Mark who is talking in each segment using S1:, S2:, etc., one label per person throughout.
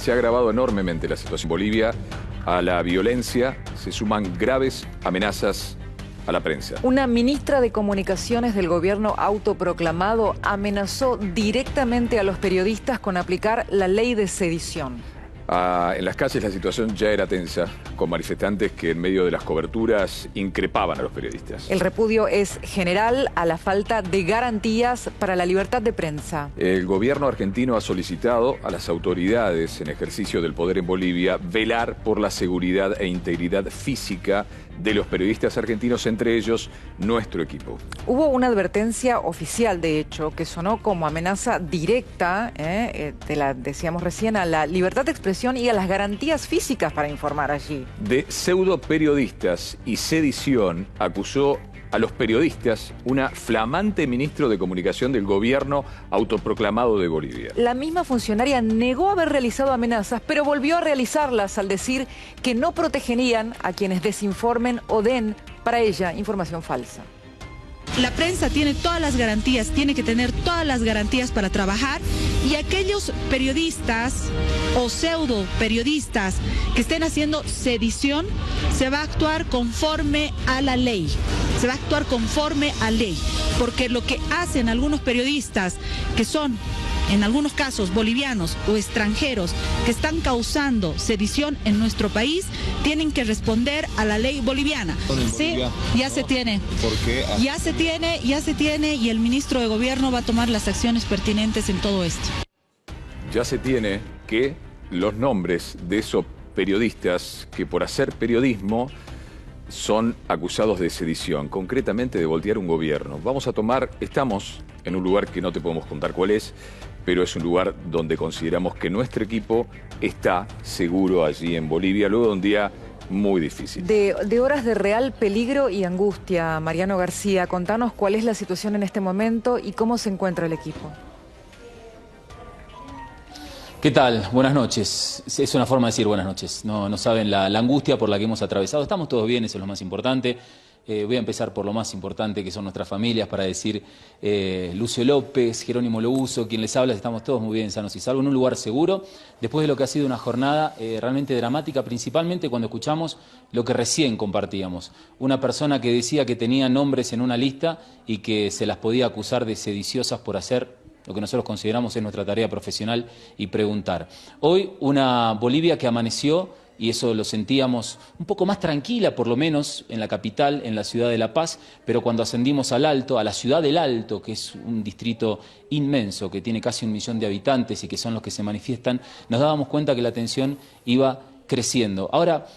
S1: se ha agravado enormemente la situación en Bolivia. A la violencia se suman graves amenazas a la prensa.
S2: Una ministra de Comunicaciones del gobierno autoproclamado amenazó directamente a los periodistas con aplicar la ley de sedición.
S1: En las calles la situación ya era tensa, con manifestantes que en medio de las coberturas increpaban a los periodistas.
S2: El repudio es general a la falta de garantías para la libertad de prensa.
S1: El gobierno argentino ha solicitado a las autoridades en ejercicio del poder en Bolivia velar por la seguridad e integridad física de los periodistas argentinos, entre ellos nuestro equipo.
S2: Hubo una advertencia oficial, de hecho, que sonó como amenaza directa, decíamos recién, a la libertad de expresión y a las garantías físicas para informar allí.
S1: De pseudo periodistas y sedición acusó a los periodistas una flamante ministro de Comunicación del gobierno autoproclamado de Bolivia.
S2: La misma funcionaria negó haber realizado amenazas, pero volvió a realizarlas al decir que no protegerían a quienes desinformen o den, para ella, información falsa.
S3: La prensa tiene todas las garantías, tiene que tener todas las garantías para trabajar, y aquellos periodistas o pseudo periodistas que estén haciendo sedición, se va a actuar conforme a la ley. Se va a actuar conforme a ley, porque lo que hacen algunos periodistas que son, en algunos casos, bolivianos o extranjeros que están causando sedición en nuestro país, tienen que responder a la ley boliviana. Sí, ya se tiene.
S4: ¿Por qué?
S3: Ya se tiene, y el ministro de Gobierno va a tomar las acciones pertinentes en todo esto.
S1: Ya se tiene que los nombres de esos periodistas que por hacer periodismo son acusados de sedición, concretamente de voltear un gobierno. Estamos en un lugar que no te podemos contar cuál es, pero es un lugar donde consideramos que nuestro equipo está seguro allí en Bolivia, luego de un día muy difícil.
S2: De horas de real peligro y angustia, Mariano García, contanos cuál es la situación en este momento y cómo se encuentra el equipo.
S5: ¿Qué tal? Buenas noches. Es una forma de decir buenas noches. No saben la angustia por la que hemos atravesado. Estamos todos bien, eso es lo más importante. Voy a empezar por lo más importante, que son nuestras familias, para decir Lucio López, Jerónimo Louso, quien les habla, estamos todos muy bien, sanos y salvos, en un lugar seguro, después de lo que ha sido una jornada realmente dramática, principalmente cuando escuchamos lo que recién compartíamos. Una persona que decía que tenía nombres en una lista y que se las podía acusar de sediciosas por hacer lo que nosotros consideramos es nuestra tarea profesional y preguntar. Hoy una Bolivia que amaneció, y eso lo sentíamos un poco más tranquila, por lo menos en la capital, en la ciudad de La Paz, pero cuando ascendimos al Alto, a la ciudad del Alto, que es un distrito inmenso, que tiene casi 1 millón de habitantes y que son los que se manifiestan, nos dábamos cuenta que la tensión iba creciendo. Ahora,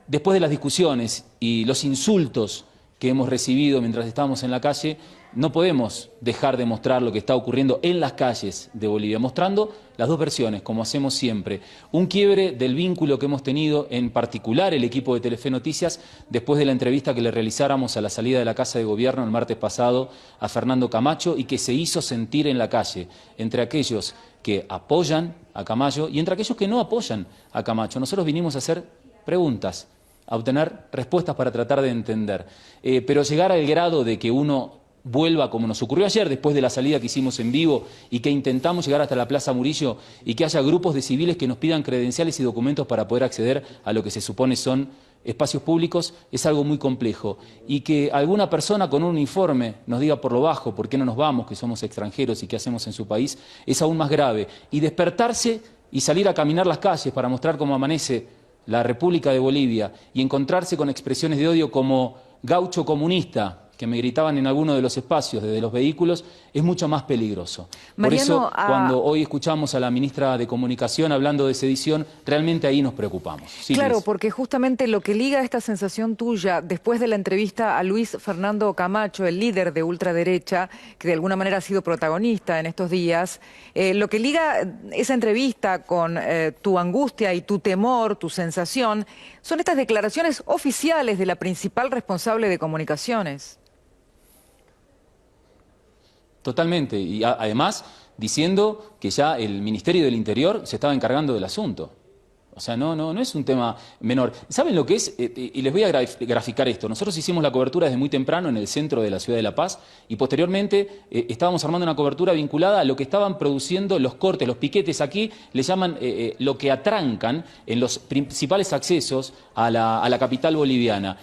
S5: después de las discusiones y los insultos que hemos recibido mientras estábamos en la calle, no podemos dejar de mostrar lo que está ocurriendo en las calles de Bolivia, mostrando las dos versiones, como hacemos siempre. Un quiebre del vínculo que hemos tenido, en particular el equipo de Telefe Noticias, después de la entrevista que le realizáramos a la salida de la Casa de Gobierno el martes pasado a Fernando Camacho, y que se hizo sentir en la calle, entre aquellos que apoyan a Camacho y entre aquellos que no apoyan a Camacho. Nosotros vinimos a hacer preguntas, a obtener respuestas para tratar de entender. Pero llegar al grado de que uno vuelva, como nos ocurrió ayer después de la salida que hicimos en vivo y que intentamos llegar hasta la Plaza Murillo, y que haya grupos de civiles que nos pidan credenciales y documentos para poder acceder a lo que se supone son espacios públicos, es algo muy complejo. Y que alguna persona con un uniforme nos diga por lo bajo por qué no nos vamos, que somos extranjeros y qué hacemos en su país, es aún más grave. Y despertarse y salir a caminar las calles para mostrar cómo amanece la República de Bolivia y encontrarse con expresiones de odio como gaucho comunista, que me gritaban en alguno de los espacios desde los vehículos, es mucho más peligroso.
S2: Mariano,
S5: por eso, cuando hoy escuchamos a la ministra de Comunicación hablando de sedición, realmente ahí nos preocupamos. Sí,
S2: claro,
S5: Liz.
S2: porque justamente lo que liga esta sensación tuya, después de la entrevista a Luis Fernando Camacho, el líder de ultraderecha, que de alguna manera ha sido protagonista en estos días, lo que liga esa entrevista con tu angustia y tu temor, tu sensación, son estas declaraciones oficiales de la principal responsable de comunicaciones.
S5: Totalmente, y además diciendo que ya el Ministerio del Interior se estaba encargando del asunto. O sea, no es un tema menor. ¿Saben lo que es? Y les voy a graficar esto. Nosotros hicimos la cobertura desde muy temprano en el centro de la ciudad de La Paz y posteriormente estábamos armando una cobertura vinculada a lo que estaban produciendo los cortes, los piquetes. Aquí le llaman lo que atrancan en los principales accesos a la capital boliviana.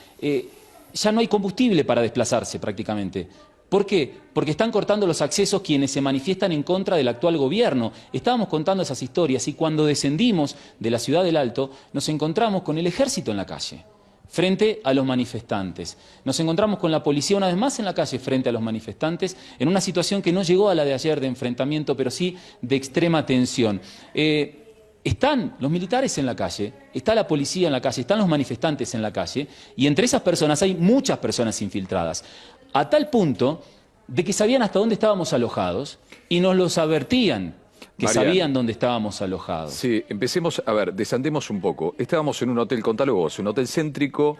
S5: Ya no hay combustible para desplazarse prácticamente. ¿Por qué? Porque están cortando los accesos quienes se manifiestan en contra del actual gobierno. Estábamos contando esas historias y cuando descendimos de la ciudad del Alto nos encontramos con el ejército en la calle, frente a los manifestantes. Nos encontramos con la policía una vez más en la calle frente a los manifestantes, en una situación que no llegó a la de ayer de enfrentamiento, pero sí de extrema tensión. Están los militares en la calle, está la policía en la calle, están los manifestantes en la calle, y entre esas personas hay muchas personas infiltradas. A tal punto de que sabían hasta dónde estábamos alojados y nos los advertían que
S1: Marian,
S5: sabían dónde estábamos alojados.
S1: Sí, empecemos, a ver, desandemos un poco. Estábamos en un hotel, contalo vos, un hotel céntrico,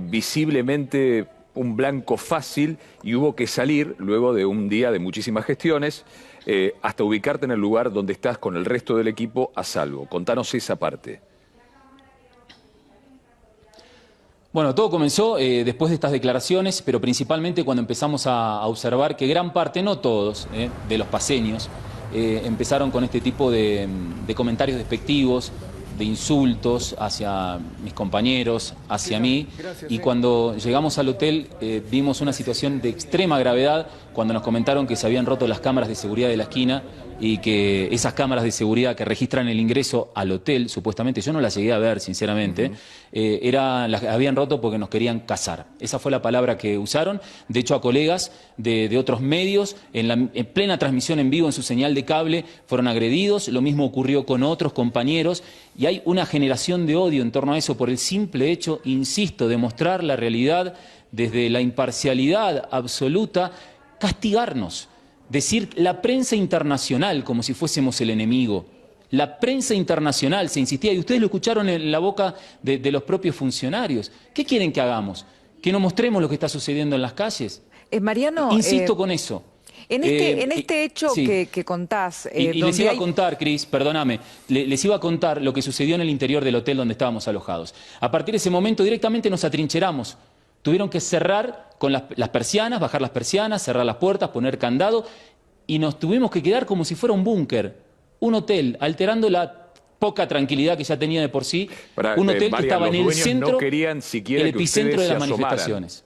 S1: visiblemente un blanco fácil, y hubo que salir luego de un día de muchísimas gestiones hasta ubicarte en el lugar donde estás con el resto del equipo a salvo. Contanos esa parte.
S5: Bueno, todo comenzó después de estas declaraciones, pero principalmente cuando empezamos a observar que gran parte, no todos, de los paseños empezaron con este tipo de comentarios despectivos, de insultos hacia mis compañeros, hacia mí, y cuando llegamos al hotel vimos una situación de extrema gravedad cuando nos comentaron que se habían roto las cámaras de seguridad de la esquina y que esas cámaras de seguridad que registran el ingreso al hotel, supuestamente, yo no las llegué a ver, sinceramente, las habían roto porque nos querían cazar. Esa fue la palabra que usaron. De hecho, a colegas de otros medios, en plena transmisión en vivo, en su señal de cable, fueron agredidos. Lo mismo ocurrió con otros compañeros. Y hay una generación de odio en torno a eso por el simple hecho, insisto, de mostrar la realidad desde la imparcialidad absoluta, castigarnos. Decir la prensa internacional como si fuésemos el enemigo. La prensa internacional, se insistía, y ustedes lo escucharon en la boca de los propios funcionarios. ¿Qué quieren que hagamos? ¿Que no mostremos lo que está sucediendo en las calles?
S2: Mariano,
S5: insisto con eso.
S2: En este hecho
S5: sí.
S2: que contás...
S5: y les iba a contar, Cris, perdóname, les iba a contar lo que sucedió en el interior del hotel donde estábamos alojados. A partir de ese momento directamente nos atrincheramos. Tuvieron que cerrar con las persianas, bajar las persianas, cerrar las puertas, poner candado, y nos tuvimos que quedar como si fuera un búnker, un hotel, alterando la poca tranquilidad que ya tenía de por sí, un hotel que estaba en el centro,
S1: no querían siquiera
S5: el epicentro de las manifestaciones.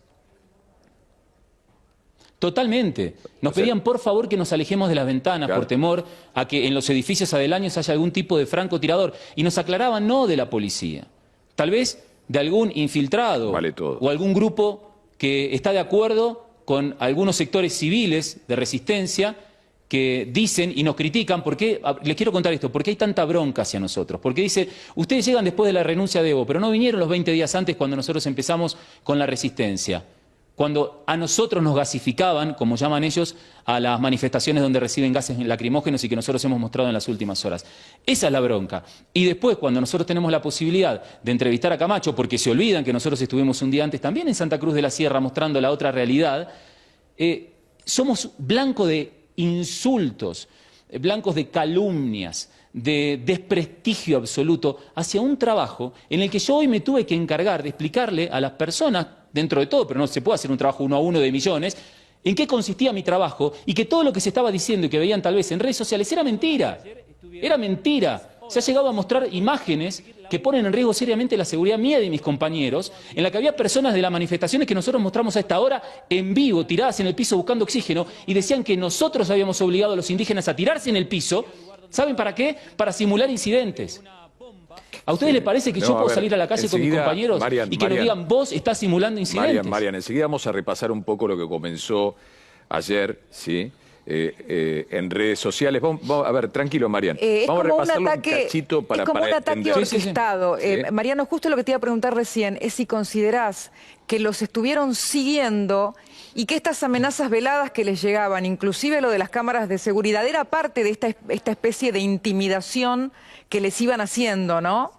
S5: Totalmente. Nos pedían por favor que nos alejemos de las ventanas, claro, por temor a que en los edificios aledaños haya algún tipo de francotirador, y nos aclaraban no de la policía, tal vez de algún infiltrado o algún grupo que está de acuerdo con algunos sectores civiles de resistencia que dicen y nos critican. Porque les quiero contar esto, porque hay tanta bronca hacia nosotros, porque dice, ustedes llegan después de la renuncia de Evo, pero no vinieron los 20 días antes cuando nosotros empezamos con la resistencia, cuando a nosotros nos gasificaban, como llaman ellos, a las manifestaciones donde reciben gases lacrimógenos y que nosotros hemos mostrado en las últimas horas. Esa es la bronca. Y después, cuando nosotros tenemos la posibilidad de entrevistar a Camacho, porque se olvidan que nosotros estuvimos un día antes también en Santa Cruz de la Sierra mostrando la otra realidad, somos blanco de insultos, blancos de calumnias, de desprestigio absoluto hacia un trabajo en el que yo hoy me tuve que encargar de explicarle a las personas, dentro de todo, pero no se puede hacer un trabajo 1 a 1 de millones, en qué consistía mi trabajo y que todo lo que se estaba diciendo y que veían tal vez en redes sociales era mentira. Era mentira. Se ha llegado a mostrar imágenes que ponen en riesgo seriamente la seguridad mía y de mis compañeros, en la que había personas de las manifestaciones que nosotros mostramos a esta hora en vivo, tiradas en el piso buscando oxígeno, y decían que nosotros habíamos obligado a los indígenas a tirarse en el piso. ¿Saben para qué? Para simular incidentes. ¿A ustedes les parece que yo puedo salir a la calle con mis compañeros y que nos digan, vos estás simulando incidentes?
S1: Marian, enseguida vamos a repasar un poco lo que comenzó ayer, ¿sí? En redes sociales. Vamos a ver, tranquilo, Marian. Vamos a repasarlo un cachito para
S2: es como un ataque
S1: entender.
S2: orquestado.
S1: ¿Sí?
S2: Mariano, justo lo que te iba a preguntar recién es si considerás que los estuvieron siguiendo y que estas amenazas veladas que les llegaban, inclusive lo de las cámaras de seguridad, era parte de esta especie de intimidación que les iban haciendo, ¿no?